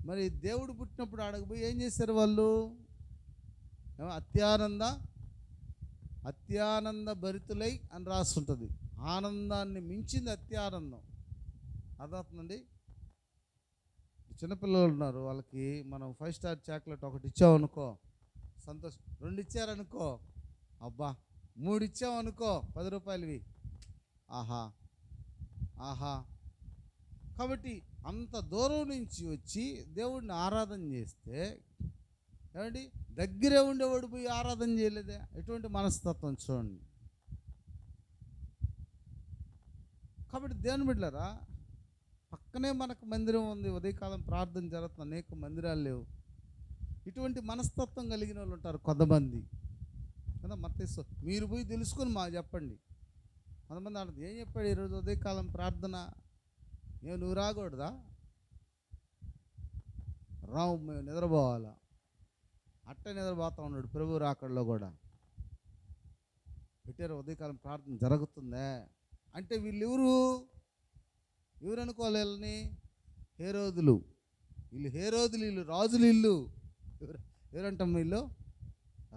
మరి దేవుడు పుట్టినప్పుడు ఆడకపోయి ఏం చేశారు వాళ్ళు? అత్యానంద భరితులై అని రాస్తుంటుంది. ఆనందాన్ని మించింది అత్యానందం. అర్థమవుతుందండి. చిన్నపిల్లలు ఉన్నారు, వాళ్ళకి మనం 5 స్టార్ చాక్లెట్ ఒకటి ఇచ్చామనుకో సంతోషం, 2 ఇచ్చారనుకో అబ్బా, 3 ఇచ్చామనుకో 10 రూపాయలవి, ఆహా ఆహా. కాబట్టి అంత దూరం నుంచి వచ్చి దేవుడిని ఆరాధన చేస్తే ఏమండి, దగ్గరే ఉండేవాడు పోయి ఆరాధన చేయలేదే? ఎటువంటి మనస్తత్వం చూడండి. కాబట్టి దేవుని బిడ్డలారా, పక్కనే మనకు మందిరం ఉంది, ఉదయకాలం ప్రార్థన జరుగుతుంది, అనేక మందిరాలు లేవు. ఇటువంటి మనస్తత్వం కలిగిన వాళ్ళు ఉంటారు కొంతమంది కదా. మత్తయి మీరు పోయి తెలుసుకొని మా చెప్పండి. కొంతమంది అంటుంది, ఏం చెప్పాడు ఈరోజు ఉదయకాలం ప్రార్థన? నువ్వు రాకూడదా? రావు మేము నిద్రపోవాలా. అట్టే నిద్రపోతా ఉన్నాడు ప్రభు రాకడలో కూడా. పెట్టారు ఉదయకాలం ప్రార్థన జరుగుతుందే అంటే వీళ్ళు ఎవరు అనుకోవాలి వీళ్ళని? హేరోదులు. వీళ్ళు హేరోదులు, వీళ్ళు రాజులు. ఇల్లు ఎవరంటాం వీళ్ళు?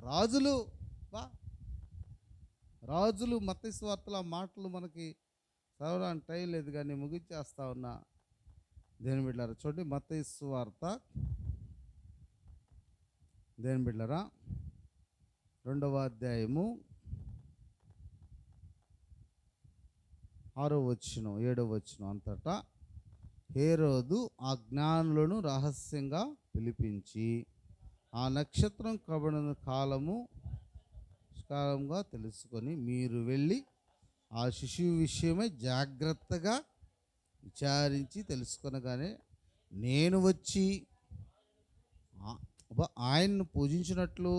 రాజులు. బా రాజులు. మత్తయి సువార్తలో ఆ మాటలు మనకి చదవడానికి టైం లేదు కానీ ముగించేస్తా ఉన్నా. దేని బిడ్డలారా చూడండి, మత్తయి సువార్త దేని బిడ్డలారా 2వ అధ్యాయము 6వ వచనం 7వ వచనం. అంతటా హేరోదు ఆ జ్ఞానులను రహస్యంగా పిలిపించి ఆ నక్షత్రం కబడిన కాలంగా తెలుసుకొని మీరు వెళ్ళి ఆ శిశువు విషయమై జాగ్రత్తగా విచారించి తెలుసుకొనగానే నేను వచ్చి ఆయన్ను పూజించినట్లు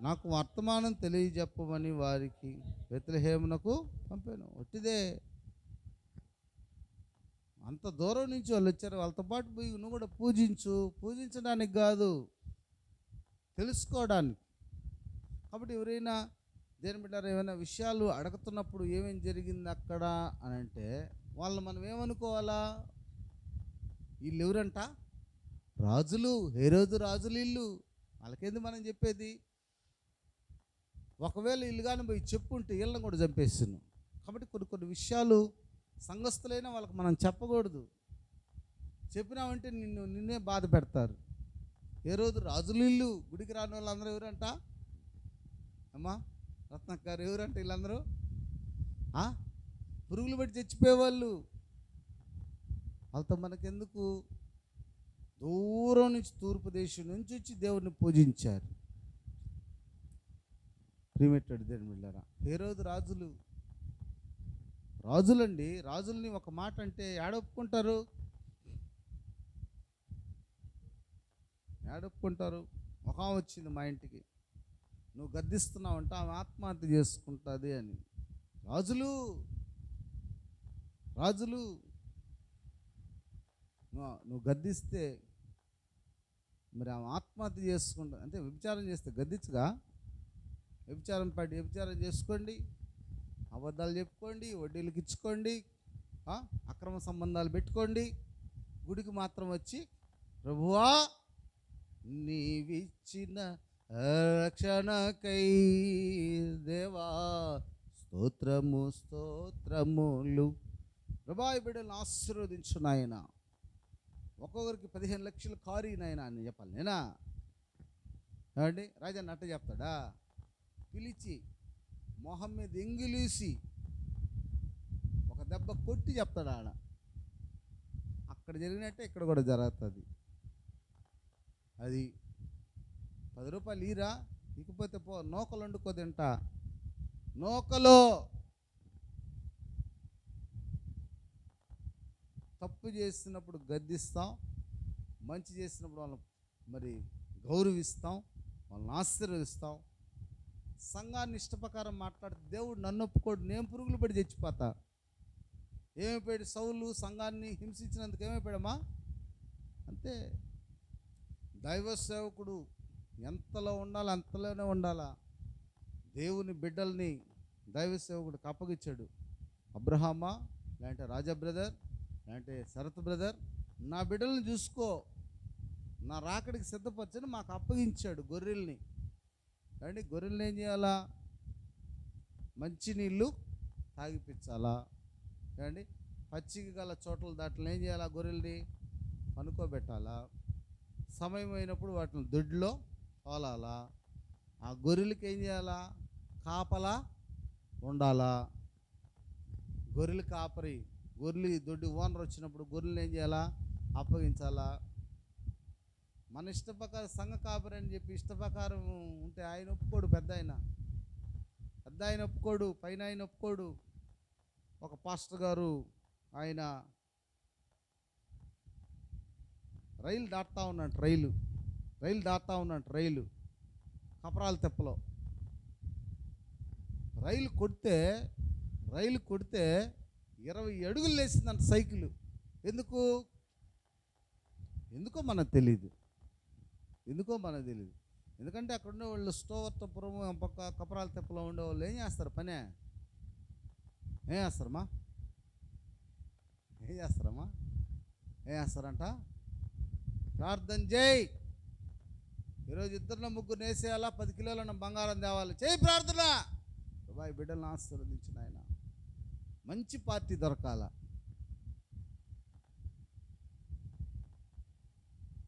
నాకు వర్తమానం తెలియజెప్పమని వారికి బెత్లెహేమునకు పంపాను. ఒట్టిదే. అంత దూరం నుంచి వాళ్ళు వచ్చారు, వాళ్ళతో పాటు పోయి నువ్వు కూడా పూజించడానికి కాదు, తెలుసుకోవడానికి. కాబట్టి ఎవరైనా దేని బిడ్డారు ఏమైనా విషయాలు అడుగుతున్నప్పుడు ఏమేం జరిగింది అక్కడ అని అంటే వాళ్ళని మనం ఏమనుకోవాలా? వీళ్ళు ఎవరంట? రాజులు. హేరోదు రాజులు ఇల్లు. వాళ్ళకేంది మనం చెప్పేది? ఒకవేళ ఇల్లు కానీ పోయి చెప్పుంటే వీళ్ళని కూడా చంపేస్తున్నాం. కాబట్టి కొన్ని విషయాలు సంఘస్థులైనా వాళ్ళకి మనం చెప్పకూడదు. చెప్పినామంటే నిన్నే బాధ పెడతారు. హేరోదు రాజులు ఇల్లు. గుడికి రాని వాళ్ళందరూ ఎవరంట? అమ్మా రత్నక్క గారు ఎవరంటే వీళ్ళందరూ? పురుగులు పెట్టి చచ్చిపోయేవాళ్ళు. వాళ్ళతో మనకెందుకు? దూరం నుంచి, తూర్పు దేశం నుంచి వచ్చి దేవుడిని పూజించారు. ప్రియమెట్టడు దేవుని బిడ్డలారా, హేరోదు రాజులండి. రాజుల్ని ఒక మాట అంటే ఏడొప్పుకుంటారు? ఒక వచ్చింది మా ఇంటికి, నువ్వు గద్దిస్తున్నావంట, ఆమె ఆత్మహత్య చేసుకుంటుంది అని. రాజులు నువ్వు గద్దిస్తే మరి ఆమె ఆత్మహత్య చేసుకుంటా అంటే వ్యభిచారం చేస్తే గద్దించగా? వ్యభిచారం చేసుకోండి, అబద్ధాలు చెప్పుకోండి, వడ్డీలకు ఇచ్చుకోండి, అక్రమ సంబంధాలు పెట్టుకోండి. గుడికి మాత్రం వచ్చి ప్రభువా నీవిచ్చిన రక్షణకై దేవా స్తోత్రములు. ప్రభావి బిడ్డలను ఆశీర్వదించు నాయన, ఒక్కొక్కరికి 15 లక్షలు కారీ నాయన అని చెప్పాలి. నేనా ఏమండి? రాజన్న అట్ట చెప్తాడా? పిలిచి మొహం మీద ఎంగిలీసి ఒక దెబ్బ కొట్టి చెప్తాడు. అక్కడ జరిగినట్టే ఇక్కడ కూడా జరుగుతుంది. అది 10 రూపాయలు ఈరా, ఇకపోతే పో, నూకలు వండుకో తింటా. నూకలో తప్పు చేసినప్పుడు గద్దిస్తాం, మంచి చేసినప్పుడు వాళ్ళని మరి గౌరవిస్తాం, వాళ్ళని ఆశీర్వదిస్తాం. సంఘాన్ని ఇష్టప్రకారం మాట్లాడితే దేవుడు నన్ను ఒప్పుకోడు, నేను పురుగులు పడి చచ్చిపోతా. ఏమైపోయాడు? సౌలు సంఘాన్ని హింసించినందుకు ఏమైపోయాడమ్మా? అంతే. దైవ సేవకుడు ఎంతలో ఉండాలి అంతలోనే ఉండాలా. దేవుని బిడ్డల్ని దైవ సేవకుడికి అప్పగించాడు. అబ్రహామా లేదంటే రాజా బ్రదర్ లేదంటే శరత్ బ్రదర్, నా బిడ్డల్ని చూసుకో, నా రాకడికి సిద్ధపరచని మాకు అప్పగించాడు. గొర్రెల్ని అండి, గొర్రెల్ని ఏం చేయాలా? మంచి నీళ్ళు తాగిపించాలా అండి. పచ్చిక గల చోట్ల దాంట్లో ఏం చేయాలా? గొర్రెల్ని పనుకోబెట్టాలా. సమయం అయినప్పుడు వాటిని దొడ్లో తోలాలా. ఆ గొర్రెలకి ఏం చేయాలా? కాపలా ఉండాలా. గొర్రెలు కాపరి, గొర్రెలు దొడ్డి ఓనర్ వచ్చినప్పుడు గొర్రెలు ఏం చేయాలా? అప్పగించాలా. మన ఇష్టప్రకారం సంఘ కాపరి అని చెప్పి ఇష్టప్రకారం ఉంటే ఆయన ఒప్పుకోడు. పెద్ద ఆయన ఒప్పుకోడు, పైన ఆయన ఒప్పుకోడు. ఒక పాస్టర్ గారు ఆయన రైలు దాటుతా ఉన్నాడు. రైలు కపరాల తెప్పలో రైలు కొడితే 20 అడుగులు లేచిందంట సైకిల్. ఎందుకో మనకు తెలియదు. ఎందుకో మనకు తెలియదు. ఎందుకంటే అక్కడ ఉండే వాళ్ళు స్టోవర్తపురం పక్క కపరాల తెప్పలో ఉండేవాళ్ళు ఏం చేస్తారు పనే? ఏం చేస్తారమ్మా? ఏం చేస్తారమ్మా? ఏం చేస్తారంట? ప్రార్థన చేయి. ఈరోజు ఇద్దరిలో ముగ్గురు వేసేయాలా, 10 కిలోల బంగారం తేవాలి, చేయి ప్రార్థన. ప్రభా ఈ బిడ్డలను ఆశీర్వదించిన ఆయన మంచి పార్టీ దొరకాల.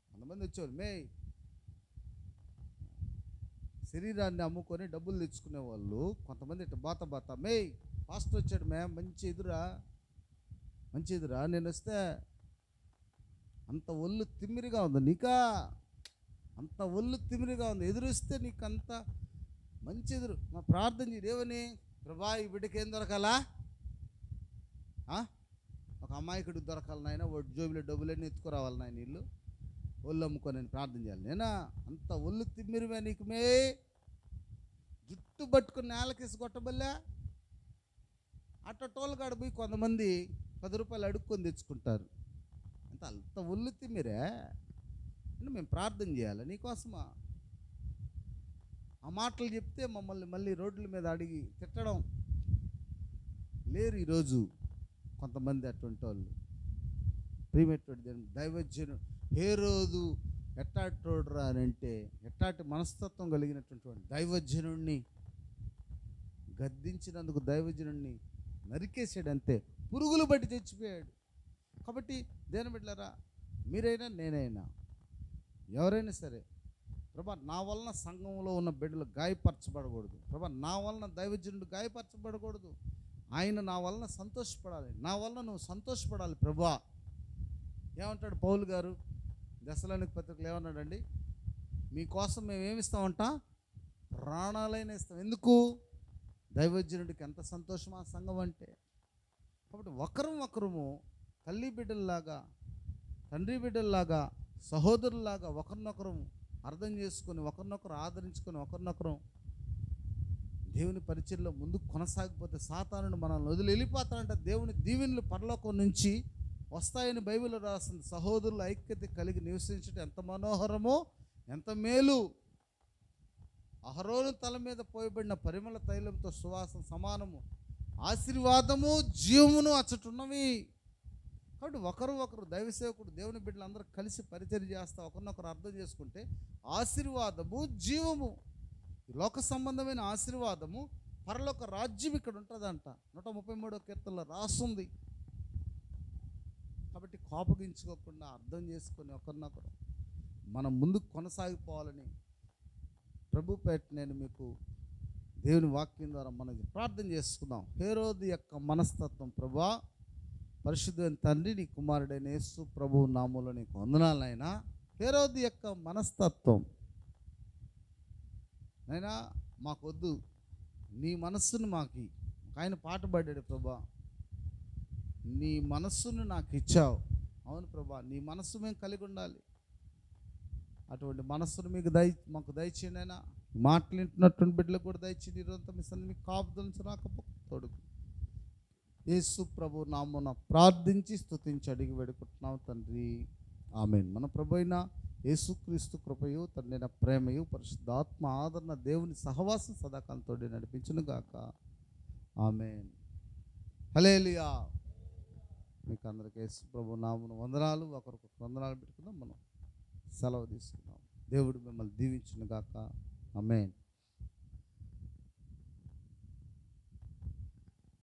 కొంతమంది వచ్చేవాళ్ళు శరీరాన్ని అమ్ముకొని డబ్బులు తెచ్చుకునే వాళ్ళు, కొంతమంది ఇట్లా బాత పాస్టర్ వచ్చాడు మంచి ఎదురా నేను వస్తే అంత ఒళ్ళు తిమ్మిరిగా ఉంది నీకా, అంత ఒళ్ళు తిమ్మిరిగా ఉంది, ఎదురుస్తే నీకు అంత మంచి ఎదురు. మా ప్రార్థన చేయమని, ప్రభా ఈ బిడ్డకి ఏం దొరకాలా? ఒక అమాయకుడికి దొరకాలి నాయన, వాడు జోబులో డబ్బులన్నీ ఎత్తుకురావాలి నాయన, నీళ్ళు ఒళ్ళు అమ్ముకొని నేను ప్రార్థన చేయాలి. నేనా అంత ఒళ్ళు తిమ్మిరిమే నీకు జుట్టు పట్టుకుని నేలకేసి కొట్టబల్లా. టోల్ కాడ పోయి కొంతమంది 10 రూపాయలు అడుక్కొని తెచ్చుకుంటారు. అంత ఒళ్ళు తిమ్మిరే అంటే మేము ప్రార్థన చేయాలి నీకోసమా? ఆ మాటలు చెప్తే మమ్మల్ని మళ్ళీ రోడ్ల మీద అడిగి తిట్టడం లేరు ఈరోజు కొంతమంది అటువంటి వాళ్ళు. ప్రియమైనటువంటి దైవజనుడు హేరోదు ఎట్టాటోడురా అని అంటే, ఎట్టాటి మనస్తత్వం కలిగినటువంటి దైవజనుడిని గద్దించినందుకు దైవజనుడిని నరికేసాడు, అంతే, పురుగులు బట్టి చచ్చిపోయాడు. కాబట్టి దేని బిడ్డలారా, మీరైనా నేనైనా ఎవరైనా సరే, ప్రభా నా వలన సంఘంలో ఉన్న బిడ్డలు గాయపరచబడకూడదు, ప్రభా నా వలన దైవజనుడు గాయపరచబడకూడదు, ఆయన నా వలన సంతోషపడాలి, నా వలన నువ్వు సంతోషపడాలి ప్రభా. ఏమంటాడు పౌలు గారు దశలోనిక పత్రికలు ఏమన్నాడండి? మీకోసం మేము ఏమిస్తామంట? ప్రాణాలైన ఇస్తాం. ఎందుకు? దైవజనుడికి ఎంత సంతోషం ఆ సంఘం అంటే. కాబట్టి ఒకరము తల్లి బిడ్డల్లాగా, తండ్రి బిడ్డల్లాగా, సహోదరులాగా ఒకరినొకరు అర్థం చేసుకొని, ఒకరినొకరు ఆదరించుకొని, ఒకరినొకరు దేవుని పరిచర్యలో ముందుకు కొనసాగిపోతే సాతానుడు మనల్ని వదిలి వెళ్ళిపోతాడంట. దేవుని దీవెనలు పరలోకం నుంచి వస్తాయని బైబిల్లో రాస్తుంది. సహోదరుల ఐక్యత కలిగి నివసించడం ఎంత మనోహరమో, ఎంత మేలు. అహరోను తల మీద పోయబడిన పరిమళ తైలంతో సువాసన సమానము, ఆశీర్వాదము జీవమును అచ్చటున్నవి. కాబట్టి ఒకరు దైవ సేవకుడు దేవుని బిడ్డలు అందరూ కలిసి పరిచర్య చేస్తా ఒకరినొకరు అర్థం చేసుకుంటే ఆశీర్వాదము జీవము, లోక సంబంధమైన ఆశీర్వాదము, పరలోక రాజ్యం ఇక్కడ ఉంటుందంట. 133వ కీర్తనలో రాస్తుంది. కాబట్టి కోపగించుకోకుండా అర్థం చేసుకొని ఒకరినొకరు మనం ముందుకు కొనసాగిపోవాలని ప్రభుపేట నేను మీకు దేవుని వాక్యం ద్వారా మనం ప్రార్థన చేసుకుందాం. హేరోదు యొక్క మనస్తత్వం, ప్రభువా పరిశుద్ధమైన తండ్రి, నీ కుమారుడైన యేసు ప్రభువు నామములో నీకు వందనాలైనా. హేరోదు యొక్క మనస్తత్వం నైనా మాకొద్దు, నీ మనస్సును మాకు. ఆయన పాట పాడాడు, ప్రభా నీ మనస్సును నాకు ఇచ్చావు. అవును ప్రభా, నీ మనస్సు మేము కలిగి ఉండాలి. అటువంటి మనస్సును మాకు దయచేయండి. అయినా మాటలు వింటున్నటువంటి బిడ్డలకు కూడా దయచేయండి. ఈరోజంతా మీ సన్ని మీకు కాపుదలించి రాకపోతోడుకు యేసు ప్రభు నామమున ప్రార్థించి స్తుతించి అడిగి వేడుకుంటున్నాం తండ్రి, ఆమేన్. మన ప్రభు అయిన యేసుక్రీస్తు కృపయు, తండ్రి ప్రేమయు, పరిశుద్ధాత్మ ఆదరణ, దేవుని సహవాసం సదాకాలంతో నడిపించును గాక, ఆమేన్. హల్లెలూయా. మీకు అందరికీ యేసు ప్రభు నామమున వందనాలు. ఒకరికొకరు వందనాలు పెట్టుకుందాం. మనం సెలవు తీసుకుందాం. దేవుడు మిమ్మల్ని దీవించును గాక, ఆమేన్.